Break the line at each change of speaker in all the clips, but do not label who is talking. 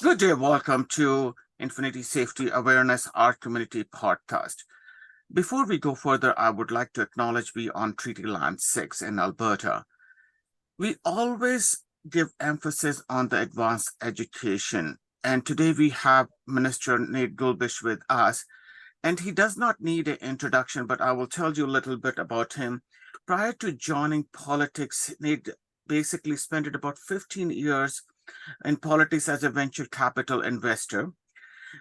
Good day, welcome to Infinity Safety Awareness Art Community Podcast. Before we go further, I would like to acknowledge we on Treaty Land 6 in Alberta. We always give emphasis on the advanced education, and today we have Minister Nate Glubish with us, and he does not need an introduction, but I will tell you a little bit about him. Prior to joining politics, Nate basically spent about 15 years in politics as a venture capital investor.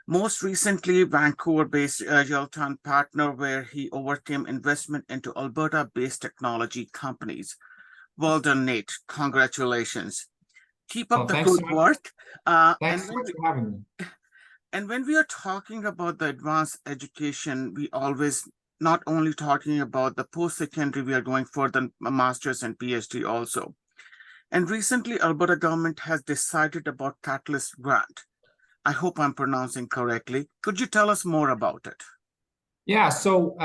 Most recently, Vancouver-based Yalton partner, where he overcame investment into Alberta-based technology companies. Well done, Nate. Congratulations. Keep up
Well,
the
thanks so
good
much.
work.
Thanks so much for having me.
And when we are talking about the advanced education, we always not only talking about the post-secondary, we are going for the master's and PhD also. And recently, Alberta government has decided about Catalyst Grant. I hope I'm pronouncing correctly. Could you tell us more about it?
Yeah, so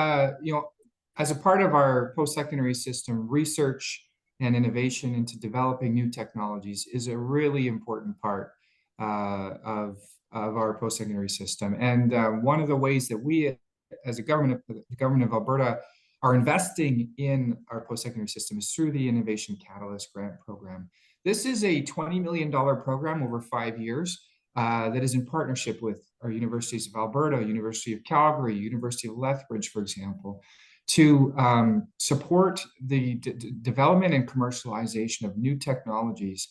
as a part of our post-secondary system, research and innovation into developing new technologies is a really important part of our post-secondary system. And one of the ways that we, as a government, the government of Alberta, are investing in our post-secondary system is through the Innovation Catalyst Grant Program. This is a $20 million program over 5 years that is in partnership with our universities of Alberta, University of Calgary, University of Lethbridge, for example, to support the development and commercialization of new technologies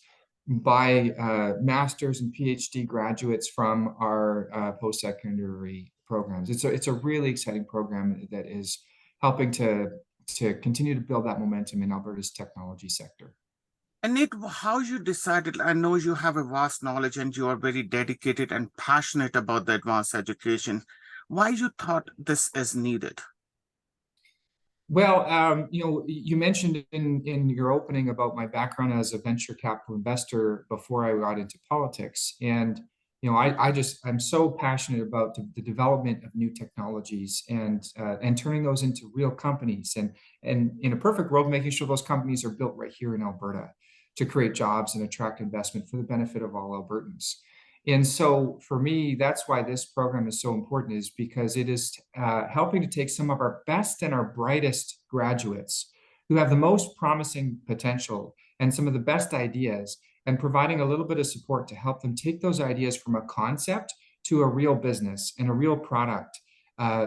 by master's and PhD graduates from our post-secondary programs. It's a really exciting program that is helping to continue to build that momentum in Alberta's technology sector.
And Nate, how you decided? I know you have a vast knowledge and you are very dedicated and passionate about the advanced education. Why you thought this is needed?
Well, you mentioned in your opening about my background as a venture capital investor before I got into politics. And, I'm so passionate about the development of new technologies and turning those into real companies. And in a perfect world, making sure those companies are built right here in Alberta to create jobs and attract investment for the benefit of all Albertans. And so for me, that's why this program is so important, is because it is helping to take some of our best and our brightest graduates who have the most promising potential and some of the best ideas, and providing a little bit of support to help them take those ideas from a concept to a real business and a real product,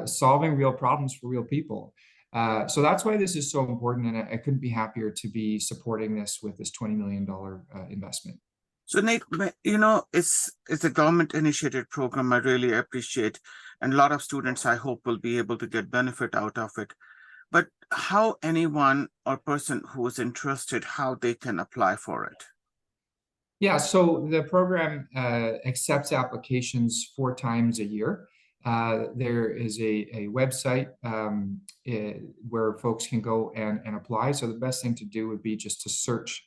solving real problems for real people. So that's why this is so important, and I couldn't be happier to be supporting this with this $20 million investment.
So Nate, it's a government initiated program. I really appreciate, and a lot of students I hope will be able to get benefit out of it. But how anyone or person who is interested, how they can apply for it?
Yeah, so the program accepts applications 4 times a year. There is a website where folks can go and apply. So the best thing to do would be just to search,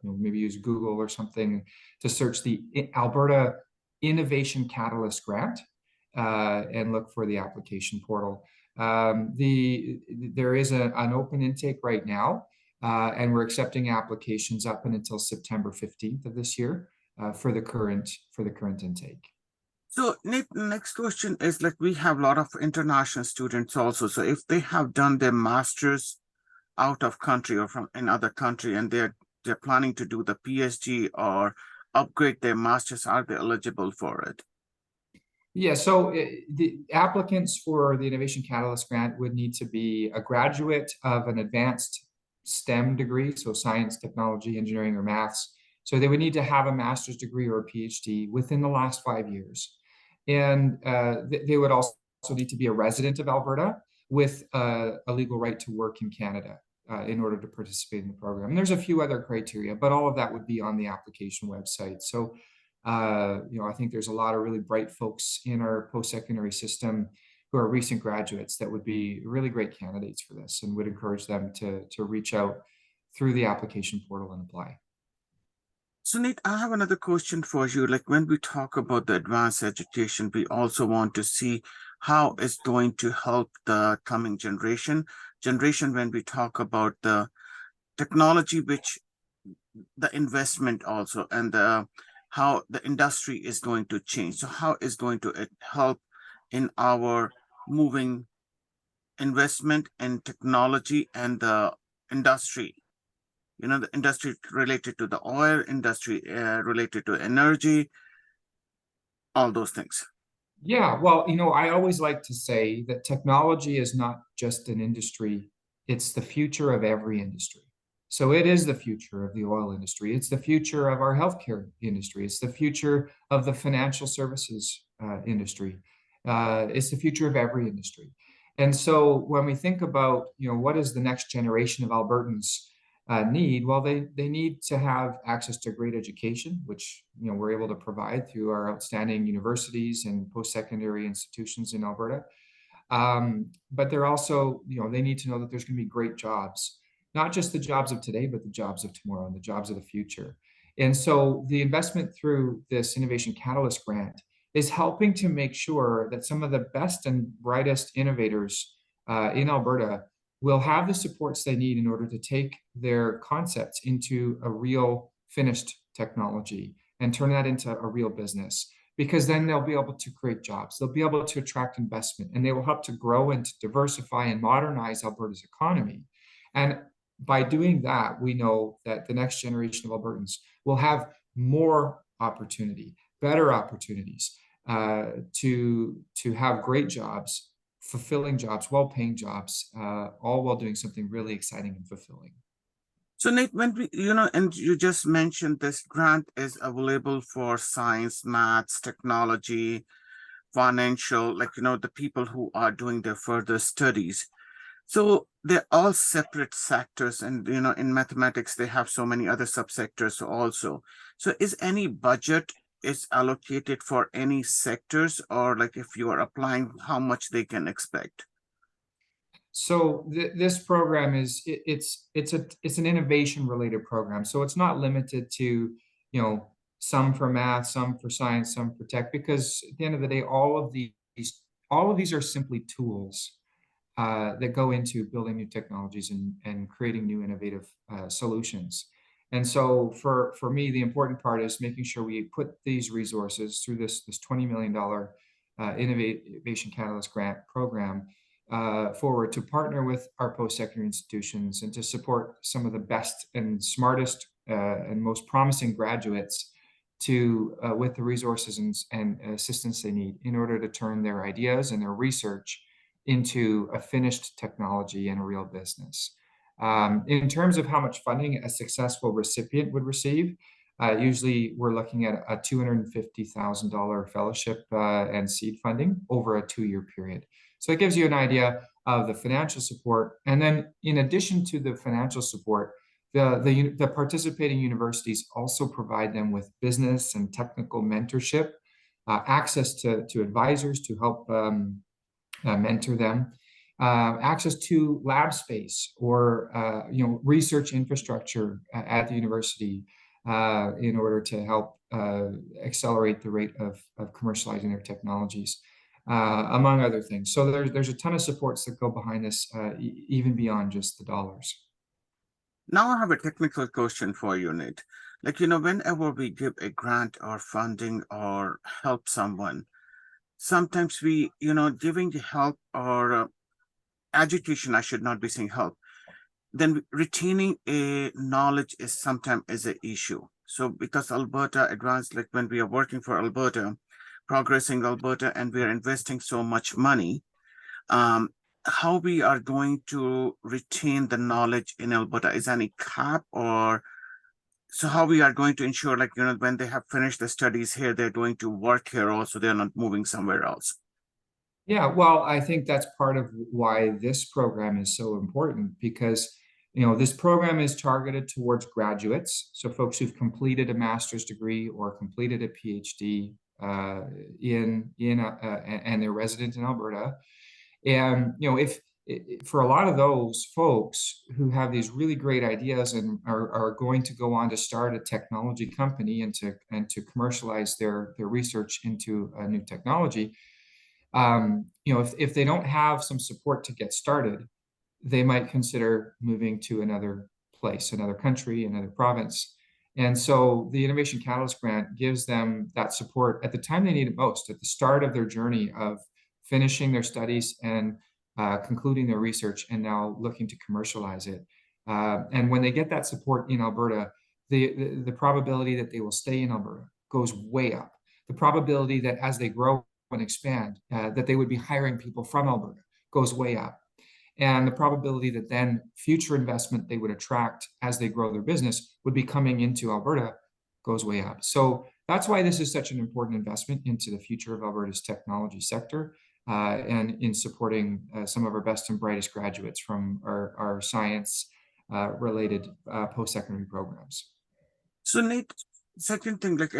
maybe use Google or something to search the Alberta Innovation Catalyst Grant and look for the application portal. There is an open intake right now. And we're accepting applications up until September 15th of this year for the current intake.
So Nate, next question is, like, we have a lot of international students also. So if they have done their masters out of country or from another country and they're planning to do the PhD or upgrade their masters, are they eligible for it?
Yeah, so the applicants for the Innovation Catalyst Grant would need to be a graduate of an advanced STEM degree, so science, technology, engineering, or maths. So they would need to have a master's degree or a PhD within the last 5 years. And they would also need to be a resident of Alberta with a legal right to work in Canada in order to participate in the program. And there's a few other criteria, but all of that would be on the application website. So, I think there's a lot of really bright folks in our post-secondary system who are recent graduates that would be really great candidates for this, and would encourage them to reach out through the application portal and apply.
So Nate, I have another question for you. Like, when we talk about the advanced education, we also want to see how it's going to help the coming generation when we talk about the technology, which the investment also, and the how the industry is going to change. So how is going to it help in our moving investment in technology and the industry, the industry related to the oil industry, related to energy, all those things.
Yeah, well, I always like to say that technology is not just an industry, it's the future of every industry. So it is the future of the oil industry. It's the future of our healthcare industry. It's the future of the financial services industry. It's the future of every industry. And so when we think about, what is the next generation of Albertans need? Well, they need to have access to great education, which we're able to provide through our outstanding universities and post-secondary institutions in Alberta. But they're also, they need to know that there's going to be great jobs, not just the jobs of today, but the jobs of tomorrow and the jobs of the future. And so the investment through this Innovation Catalyst grant is helping to make sure that some of the best and brightest innovators in Alberta will have the supports they need in order to take their concepts into a real finished technology and turn that into a real business, because then they'll be able to create jobs. They'll be able to attract investment, and they will help to grow and to diversify and modernize Alberta's economy. And by doing that, we know that the next generation of Albertans will have more opportunity, better opportunities to have great jobs, fulfilling jobs, well-paying jobs, all while doing something really exciting and fulfilling.
So Nate, when we, and you just mentioned this grant is available for science, maths, technology, financial, the people who are doing their further studies. So they're all separate sectors, and in mathematics they have so many other subsectors also. So is any budget is allocated for any sectors, or if you are applying, how much they can expect?
So this program it's an innovation related program. So it's not limited to, some for math, some for science, some for tech, because at the end of the day, all of these are simply tools that go into building new technologies and creating new innovative solutions. And so for me, the important part is making sure we put these resources through this $20 million Innovation Catalyst Grant program forward to partner with our post-secondary institutions and to support some of the best and smartest and most promising graduates with the resources and assistance they need in order to turn their ideas and their research into a finished technology and a real business. In terms of how much funding a successful recipient would receive, usually we're looking at a $250,000 fellowship and seed funding over a 2-year period. So it gives you an idea of the financial support. And then in addition to the financial support, the participating universities also provide them with business and technical mentorship, access to advisors to help mentor them, access to lab space or research infrastructure at the university in order to help accelerate the rate of commercializing their technologies, among other things. So there's a ton of supports that go behind this, even beyond just the dollars.
Now I have a technical question for you, Nate. Whenever we give a grant or funding or help someone, sometimes we, giving the help or education, I should not be saying help, then retaining a knowledge is sometimes is an issue. So because Alberta advanced, when we are working for Alberta, progressing Alberta, and we are investing so much money, how we are going to retain the knowledge in Alberta? Is any cap, or so how we are going to ensure, when they have finished the studies here, they're going to work here also, they're not moving somewhere else?
Yeah, well, I think that's part of why this program is so important, because this program is targeted towards graduates, so folks who've completed a master's degree or completed a PhD and they're resident in Alberta. And if for a lot of those folks who have these really great ideas and are going to go on to start a technology company and to commercialize their research into a new technology, if they don't have some support to get started, they might consider moving to another place, another country, another province. And so the Innovation Catalyst Grant gives them that support at the time they need it most, at the start of their journey of finishing their studies and concluding their research and now looking to commercialize it. And when they get that support in Alberta, the probability that they will stay in Alberta goes way up. The probability that as they grow and expand, that they would be hiring people from Alberta goes way up. And the probability that then future investment they would attract as they grow their business would be coming into Alberta goes way up. So that's why this is such an important investment into the future of Alberta's technology sector, and in supporting some of our best and brightest graduates from our science related post-secondary programs.
So Nate, second thing, like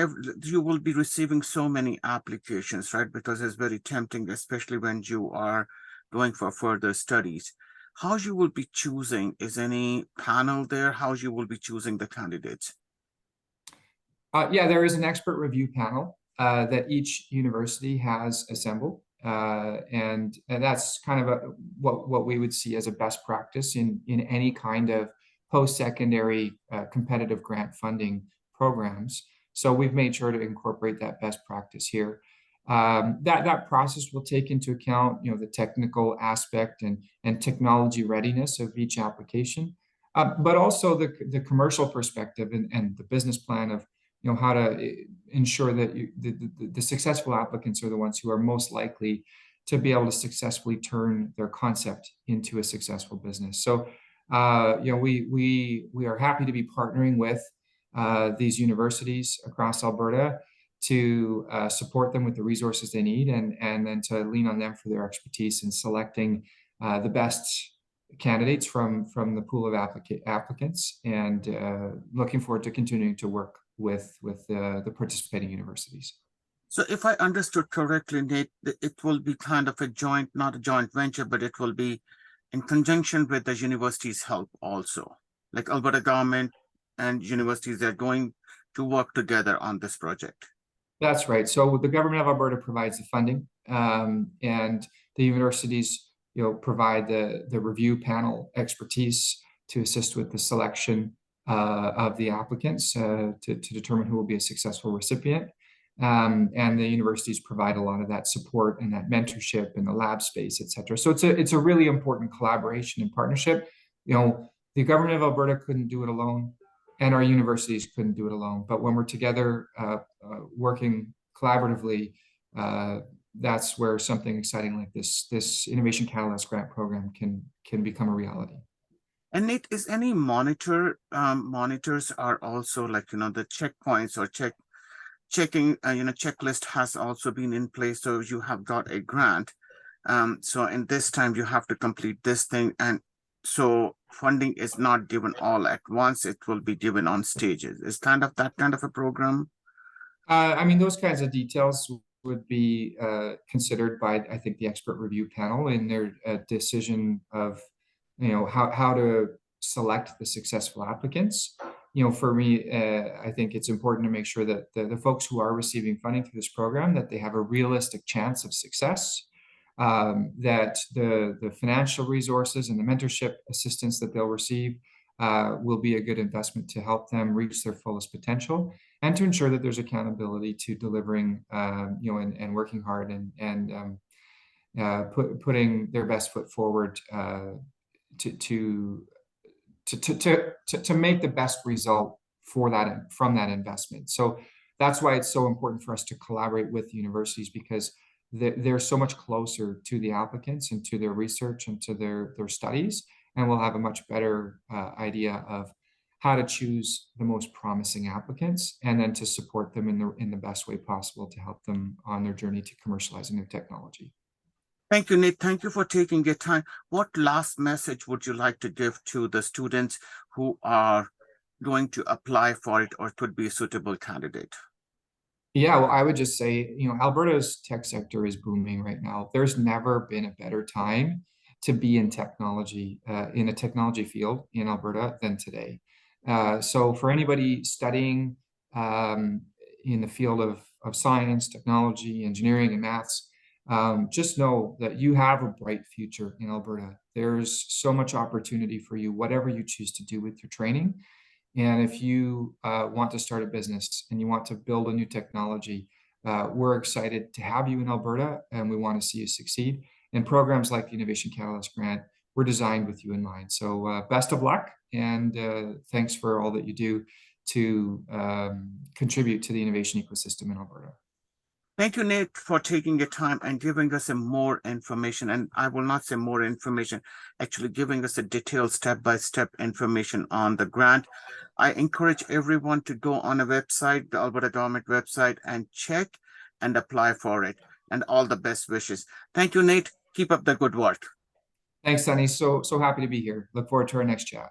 you will be receiving so many applications, right? Because it's very tempting, especially when you are going for further studies. How you will be choosing, is any panel there? How you will be choosing the candidates?
Yeah, there is an expert review panel that each university has assembled. And that's kind of what we would see as a best practice in any kind of post-secondary competitive grant funding programs. So we've made sure to incorporate that best practice here. That process will take into account, the technical aspect and technology readiness of each application, but also the commercial perspective and the business plan of how to ensure that the successful applicants are the ones who are most likely to be able to successfully turn their concept into a successful business. So, we are happy to be partnering with these universities across Alberta to support them with the resources they need, and then to lean on them for their expertise in selecting the best candidates from the pool of applicants, and looking forward to continuing to work with the participating universities.
So if I understood correctly, Nate, it will be kind of a joint, not a joint venture, but it will be in conjunction with the university's help also. Like Alberta government and universities are going to work together on this project.
That's right. So the government of Alberta provides the funding, and the universities, provide the review panel expertise to assist with the selection of the applicants to determine who will be a successful recipient. And the universities provide a lot of that support and that mentorship and the lab space, et cetera. So it's a really important collaboration and partnership. The government of Alberta couldn't do it alone, and our universities couldn't do it alone. But when we're together, working collaboratively, that's where something exciting like this Innovation Catalyst Grant program can become a reality.
And Nate, is any monitors are also like, the checkpoints or checking, checklist has also been in place. So you have got a grant. So in this time you have to complete this thing. And so funding is not given all at once. It will be given on stages. Is that kind of a program?
Those kinds of details would be considered by, I think, the expert review panel in their decision of how to select the successful applicants. For me, I think it's important to make sure that the folks who are receiving funding through this program, that they have a realistic chance of success, that the financial resources and the mentorship assistance that they'll receive will be a good investment to help them reach their fullest potential, and to ensure that there's accountability to delivering, and working hard and putting their best foot forward to make the best result from that investment. So that's why it's so important for us to collaborate with universities, because they're so much closer to the applicants and to their research and to their studies, and we'll have a much better idea of how to choose the most promising applicants, and then to support them in the best way possible to help them on their journey to commercializing their technology.
Thank you, Nate. Thank you for taking your time. What last message would you like to give to the students who are going to apply for it or could be a suitable candidate?
Yeah, well, I would just say, Alberta's tech sector is booming right now. There's never been a better time to be in technology, in a technology field in Alberta than today. So for anybody studying in the field of science, technology, engineering, and maths, just know that you have a bright future in Alberta. There's so much opportunity for you, whatever you choose to do with your training. And if you want to start a business and you want to build a new technology, we're excited to have you in Alberta, and we want to see you succeed. And programs like the Innovation Catalyst Grant were designed with you in mind. So best of luck, and thanks for all that you do to contribute to the innovation ecosystem in Alberta.
Thank you, Nate, for taking your time and giving us some more information. And I will not say more information, actually giving us a detailed step-by-step information on the grant. I encourage everyone to go on a website, the Alberta government website, and check and apply for it. And all the best wishes. Thank you, Nate. Keep up the good work.
Thanks, Sunny. So happy to be here. Look forward to our next chat.